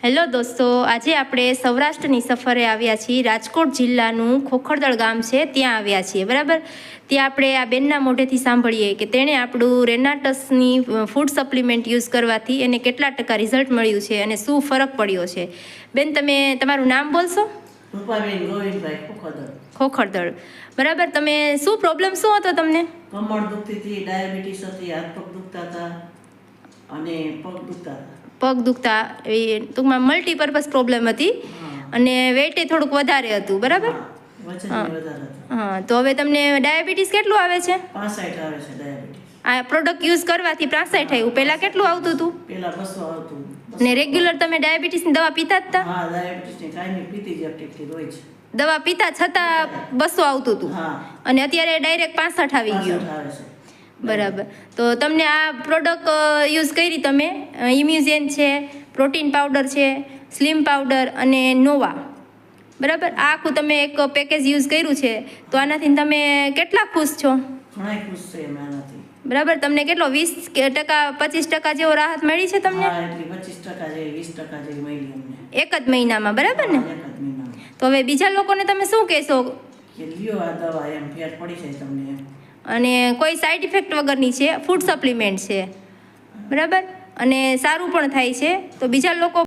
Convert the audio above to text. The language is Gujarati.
હેલો દોસ્તો, આજે આપણે સૌરાષ્ટ્રની સફરે આવ્યા છીએ. રાજકોટ જિલ્લાનું ખોખરદળ ગામ છે, ત્યાં આવ્યા છીએ. બરાબર, ત્યાં આપણે આ બેનના મોઢેથી સાંભળીએ કે તેણે આપણું રેનાટસની ફૂડ સપ્લિમેન્ટ યુઝ કરવાથી એને કેટલા ટકા રિઝલ્ટ મળ્યું છે અને શું ફરક પડ્યો છે. બેન, તમે તમારું નામ બોલશો? રૂપાબેન ગોવિંદભાઈ ખોખરદળ. ખોખરદળ. બરાબર, તમે શું પ્રોબ્લેમ શું હતો તમને? કમર દુખતી હતી, ડાયાબિટીસ હતી, હાથ પગ દુખતા હતા અને પગ દુખતા હતા. પગ દુખતા, એ ટૂંકમાં મલ્ટીપર્પઝ પ્રોબ્લેમ હતી અને વેઇટ થોડુંક વધારે હતું. બરાબર, વજન વધારે હતું. હા. તો હવે તમને ડાયાબિટીસ કેટલું આવે છે? 65 આવે છે ડાયાબિટીસ. આ પ્રોડક્ટ યુઝ કરવાથી 65 આવ્યું. પહેલા કેટલું આવતું હતું? પેલા 200 આવતું. ને રેગ્યુલર તમે ડાયાબિટીસની દવા પીતા જ હતા? હા, ડાયાબિટીસની કાયમી પીતી જ એકટી રોજ. દવા પીતા છતાં 200 આવતું હતું હા, અને અત્યારે ડાયરેક્ટ 65 આવી ગયું. 65 આવે છે. બરાબર, તો તમને આ પ્રોડક્ટ યુઝ કરી તમે ઇમ્યુઝેન છે, પ્રોટીન પાવડર છે, સ્લિમ પાવડર અને નોવા. બરાબર, આ આખું તમે એક પેકેજ યુઝ કર્યું છે, તો આનાથી તમે કેટલા ખુશ છો? ઘણા ખુશ છે અમે આનાથી. બરાબર, તમને કેટલો 20% 25% જેવો રાહત મળી છે તમને? હા, એટલી 25% જેવી 20% જેવી મળી અમને એક જ મહિનામાં. બરાબર ને? એક જ મહિનામાં. તો હવે બીજા લોકોને તમે શું કહેશો? કે લ્યો આ દવા, એમ ફેર પડી છે તમને એમ. અને કોઈ સાઈડ ઇફેક્ટ વગરની છે, ફૂડ સપ્લિમેન્ટ છે. બરાબર, અને સારું પણ થાય છે, તો બીજા લોકો